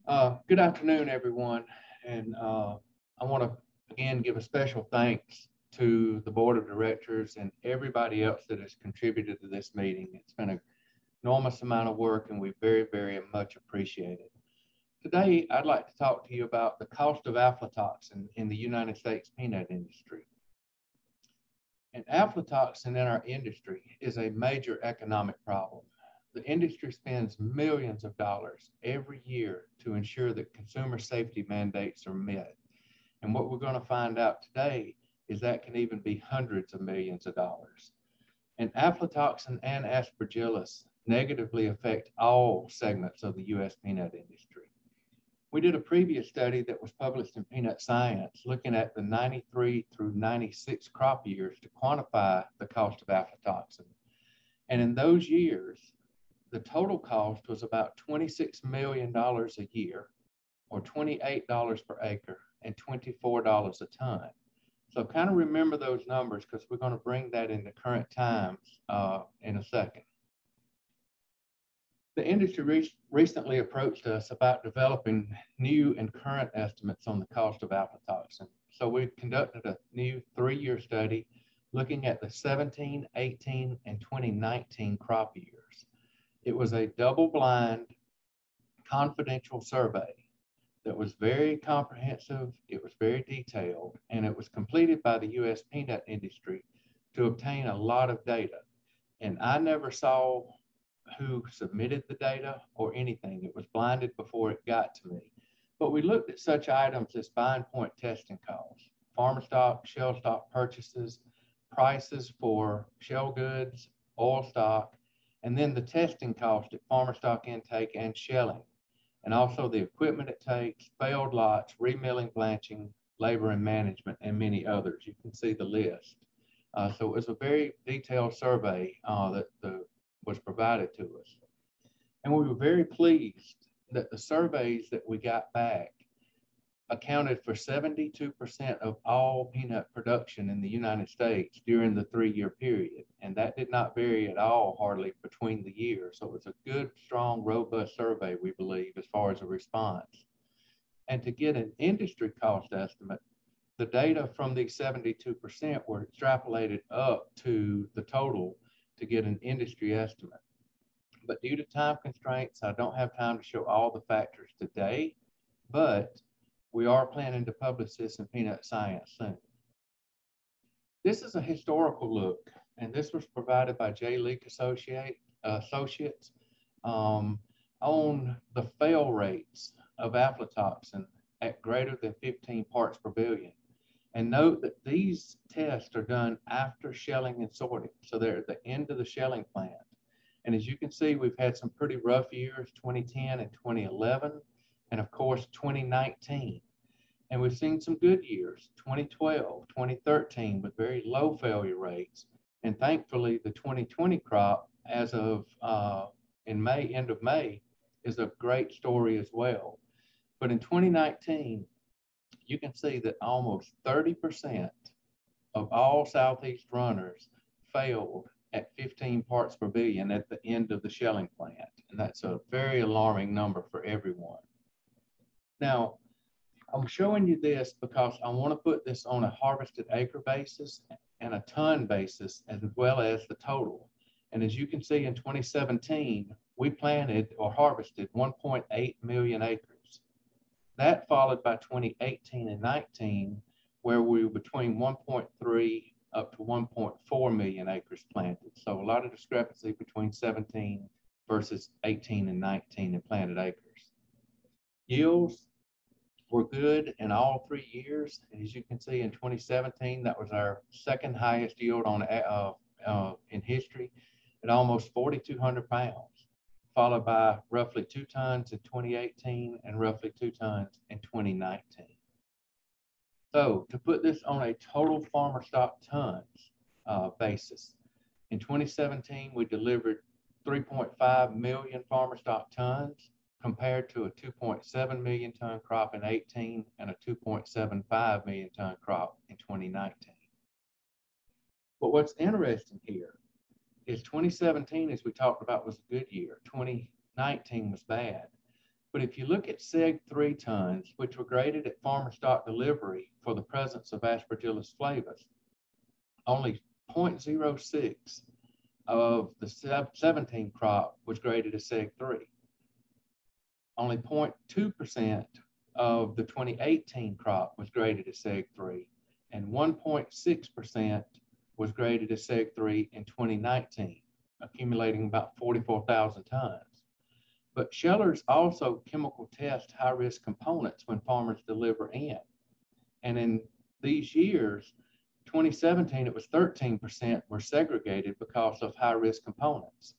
Good afternoon, everyone. And I want to again give a special thanks to the board of directors and everybody else that has contributed to this meeting. It's been an enormous amount of work and we very much appreciate it. Today, I'd like to talk to you about the cost of aflatoxin in the United States peanut industry. And aflatoxin in our industry is a major economic problem. The industry spends millions of dollars every year to ensure that consumer safety mandates are met. And what we're going to find out today is that can even be hundreds of millions of dollars. And aflatoxin and Aspergillus negatively affect all segments of the U.S. peanut industry. We did a previous study that was published in Peanut Science looking at the 93 through 96 crop years to quantify the cost of aflatoxin. And in those years, the total cost was about $26 million a year, or $28 per acre, and $24 a ton. So kind of remember those numbers because we're going to bring that into current times in a second. The industry recently approached us about developing new and current estimates on the cost of aflatoxin. So we conducted a new 3-year study looking at the 17, 18, and 2019 crop years. It was a double-blind, confidential survey that was very comprehensive, it was very detailed, and it was completed by the U.S. peanut industry to obtain a lot of data. And I never saw who submitted the data or anything. It was blinded before it got to me. But we looked at such items as buying point testing costs, farmer stock, shell stock purchases, prices for shell goods, oil stock, and then the testing cost at farmer stock intake and shelling, and also the equipment it takes, failed lots, remilling, blanching, labor and management, and many others. You can see the list. So it was a very detailed survey that was provided to us. And we were very pleased that the surveys that we got back accounted for 72% of all peanut production in the United States during the 3-year period. And that did not vary at all hardly between the years. So it was a good, strong, robust survey, we believe, as far as a response. And to get an industry cost estimate, the data from these 72% were extrapolated up to the total to get an industry estimate. But due to time constraints, I don't have time to show all the factors today, but we are planning to publish this in Peanut Science soon. This is a historical look, and this was provided by J. Leake Associates on the fail rates of aflatoxin at greater than 15 parts per billion. And note that these tests are done after shelling and sorting, so they're at the end of the shelling plant. And as you can see, we've had some pretty rough years, 2010 and 2011, and of course, 2019. And we've seen some good years, 2012, 2013, with very low failure rates. And thankfully, the 2020 crop, as of end of May, is a great story as well. But in 2019, you can see that almost 30% of all Southeast runners failed at 15 parts per billion at the end of the shelling plant. And that's a very alarming number for everyone. Now, I'm showing you this because I want to put this on a harvested acre basis and a ton basis, as well as the total. And as you can see, in 2017, we planted or harvested 1.8 million acres. That followed by 2018 and 19, where we were between 1.3 up to 1.4 million acres planted. So a lot of discrepancy between 17 versus 18 and 19 in planted acres. Yields were good in all 3 years. And as you can see, in 2017, that was our second highest yield in history at almost 4,200 pounds, followed by roughly 2 tons in 2018 and roughly 2 tons in 2019. So to put this on a total farmer stock tons basis, in 2017, we delivered 3.5 million farmer stock tons, compared to a 2.7 million ton crop in 18 and a 2.75 million ton crop in 2019. But what's interesting here is 2017, as we talked about, was a good year. 2019 was bad. But if you look at seg 3 tons, which were graded at farmer stock delivery for the presence of Aspergillus flavus, only 0.06 of the 17 crop was graded as seg 3. Only 0.2% of the 2018 crop was graded as seg 3, and 1.6% was graded as seg 3 in 2019, accumulating about 44,000 tons. But shellers also chemical test high-risk components when farmers deliver in. And in these years, 2017, it was 13% were segregated because of high-risk components,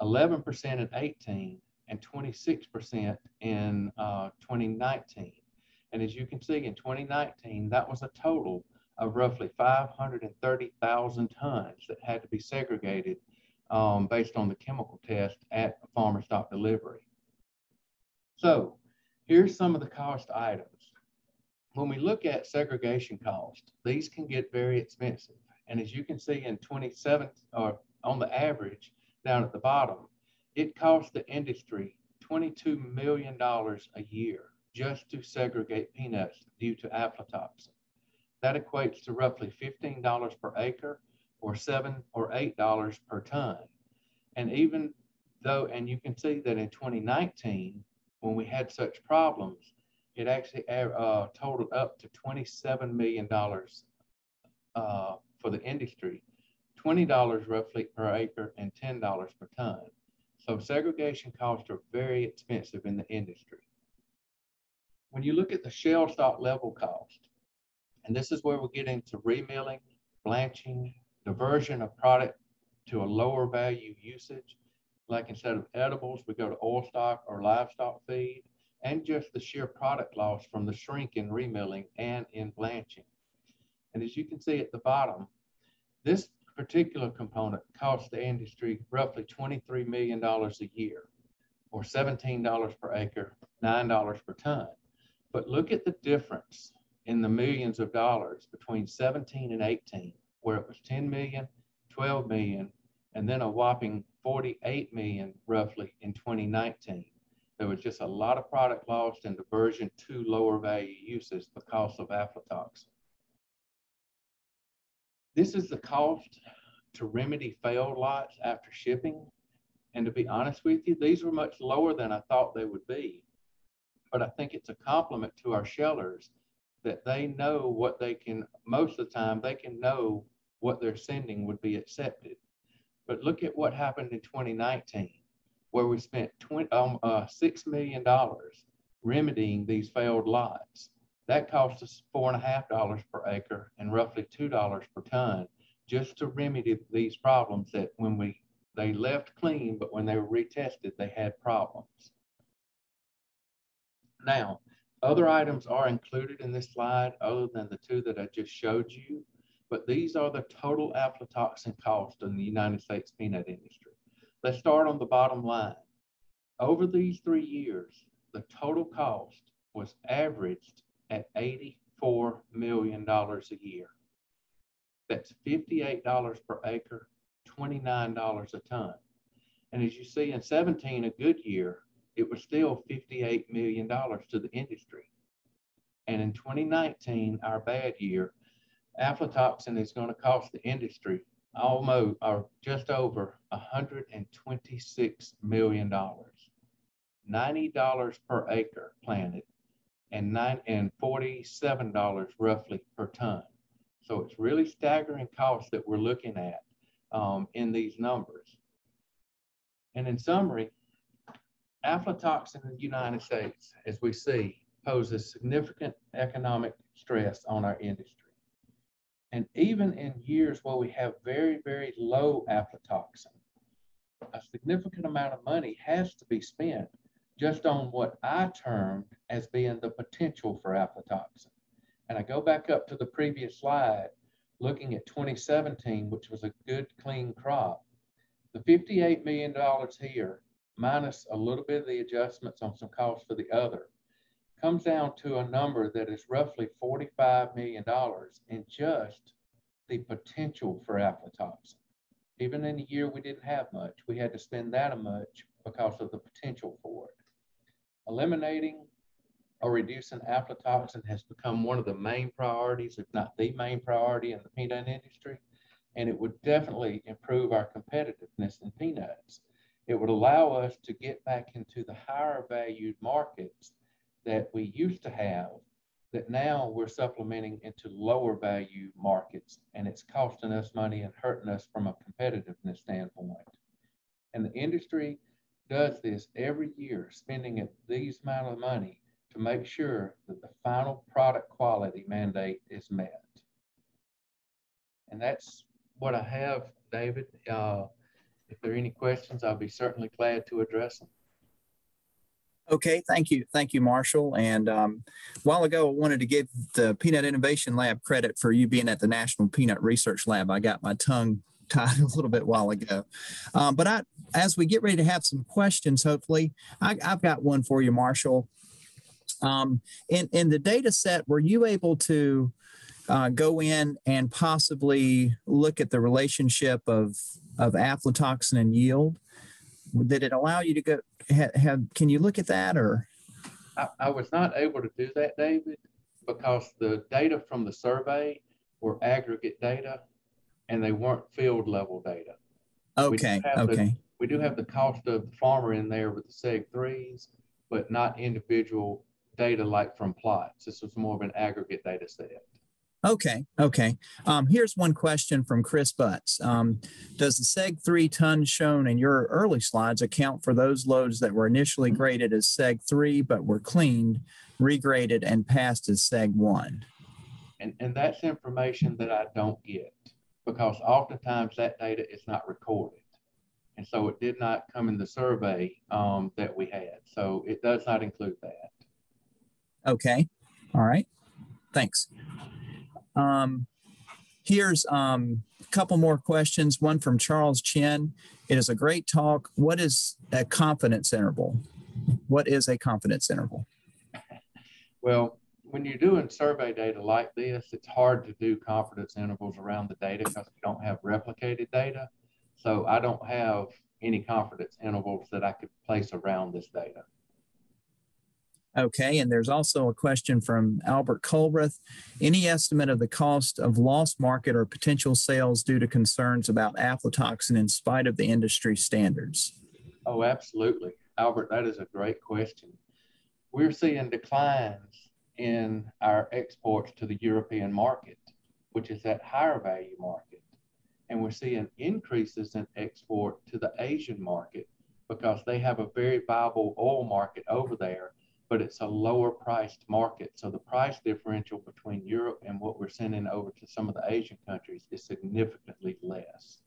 11% in 18, and 26% in 2019. And as you can see, in 2019, that was a total of roughly 530,000 tons that had to be segregated based on the chemical test at farmer stock delivery. So here's some of the cost items. When we look at segregation cost, these can get very expensive. And as you can see in 27, or on the average down at the bottom, it costs the industry $22 million a year just to segregate peanuts due to aflatoxin. That equates to roughly $15 per acre or $7 or $8 per ton. And even though, and you can see that in 2019, when we had such problems, it actually totaled up to $27 million for the industry, $20 roughly per acre and $10 per ton. So segregation costs are very expensive in the industry. When you look at the shell stock level cost, and this is where we get into remilling, blanching, diversion of product to a lower value usage, like instead of edibles, we go to oil stock or livestock feed, and just the sheer product loss from the shrink in remilling and in blanching. And as you can see at the bottom, this particular component costs the industry roughly $23 million a year, or $17 per acre, $9 per ton. But look at the difference in the millions of dollars between 17 and 18, where it was 10 million, 12 million, and then a whopping 48 million roughly in 2019. There was just a lot of product lost and diversion to lower value uses because of aflatoxin. This is the cost to remedy failed lots after shipping. And to be honest with you, these were much lower than I thought they would be. But I think it's a compliment to our shellers that they know what they can, most of the time, they can know what they're sending would be accepted. But look at what happened in 2019, where we spent $6 million remedying these failed lots. That cost us $4.50 per acre and roughly $2 per ton just to remedy these problems that when they left clean, but when they were retested, they had problems. Now, other items are included in this slide other than the two that I just showed you, but these are the total aflatoxin cost in the United States peanut industry. Let's start on the bottom line. Over these 3 years, the total cost was averaged at $84 million a year. That's $58 per acre, $29 a ton. And as you see in 17, a good year, it was still $58 million to the industry. And in 2019, our bad year, aflatoxin is going to cost the industry almost or just over $126 million, $90 per acre planted, and $47 roughly per ton. So it's really staggering costs that we're looking at in these numbers. And in summary, aflatoxin in the United States, as we see, poses significant economic stress on our industry. And even in years where we have very, very low aflatoxin, a significant amount of money has to be spent just on what I termed as being the potential for aflatoxin. And I go back up to the previous slide, looking at 2017, which was a good, clean crop. The $58 million here, minus a little bit of the adjustments on some costs for the other, comes down to a number that is roughly $45 million in just the potential for aflatoxin. Even in a year we didn't have much, we had to spend that much because of the potential for it. eliminating or reducing aflatoxin has become one of the main priorities, if not the main priority in the peanut industry. And it would definitely improve our competitiveness in peanuts. It would allow us to get back into the higher valued markets that we used to have, that now we're supplementing into lower value markets, and it's costing us money and hurting us from a competitiveness standpoint. And the industry does this every year, spending these amount of money to make sure that the final product quality mandate is met. And that's what I have, David. If there are any questions, I'll be certainly glad to address them. Okay, thank you. Thank you, Marshall. And a while ago, I wanted to give the Peanut Innovation Lab credit for you being at the National Peanut Research Lab. I got my tongue tied a little bit while ago. But as we get ready to have some questions, hopefully, I've got one for you, Marshall. In the data set, were you able to go in and possibly look at the relationship of aflatoxin and yield? Did it allow you to go can you look at that, or? I was not able to do that, David, because the data from the survey were aggregate data and they weren't field level data. Okay, we do have the cost of the farmer in there with the SEG3s, but not individual data like from plots. This was more of an aggregate data set. Okay. Here's one question from Chris Butts. Does the SEG3 tons shown in your early slides account for those loads that were initially graded as SEG3 but were cleaned, regraded, and passed as SEG1? And that's information that I don't get, because oftentimes that data is not recorded. And so it did not come in the survey that we had. So it does not include that. Okay. All right. Thanks. Here's a couple more questions. One from Charles Chen. It is a great talk. What is a confidence interval? What is a confidence interval? Well, when you're doing survey data like this, it's hard to do confidence intervals around the data because we don't have replicated data. So I don't have any confidence intervals that I could place around this data. Okay, and there's also a question from Albert Culbreth. Any estimate of the cost of lost market or potential sales due to concerns about aflatoxin in spite of the industry standards? Oh, absolutely. Albert, that is a great question. We're seeing declines in our exports to the European market, which is that higher value market. And we're seeing increases in export to the Asian market because they have a very viable oil market over there, but it's a lower priced market. So the price differential between Europe and what we're sending over to some of the Asian countries is significantly less.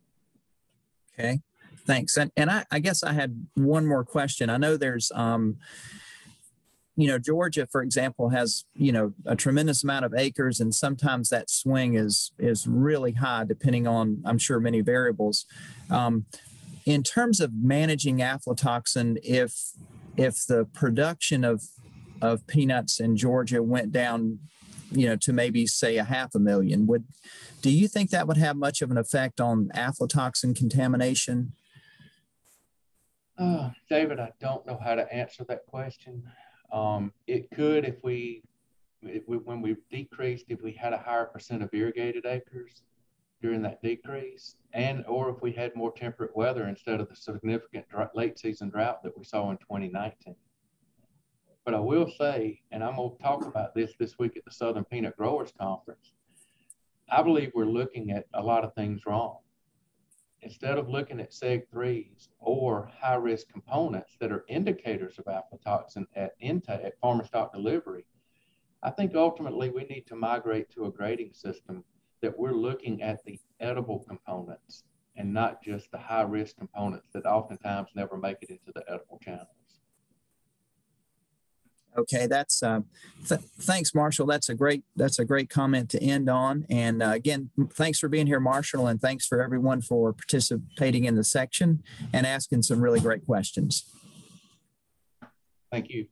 Okay, thanks. And I guess I had one more question. I know there's, Georgia, for example, has, a tremendous amount of acres, and sometimes that swing is really high depending on, I'm sure, many variables. In terms of managing aflatoxin, if the production of peanuts in Georgia went down, to maybe say 500,000, do you think that would have much of an effect on aflatoxin contamination? David, I don't know how to answer that question. It could when we decreased, if we had a higher percent of irrigated acres during that decrease, or if we had more temperate weather instead of the significant late season drought that we saw in 2019. But I will say, and I'm going to talk about this week at the Southern Peanut Growers Conference, I believe we're looking at a lot of things wrong. Instead of looking at SEG3s or high-risk components that are indicators of aflatoxin at intake, at farmer stock delivery, I think ultimately we need to migrate to a grading system that we're looking at the edible components and not just the high-risk components that oftentimes never make it into the edible channels. Okay, that's thanks, Marshall. That's a great comment to end on. And again, thanks for being here, Marshall, and thanks for everyone for participating in the section and asking some really great questions. Thank you.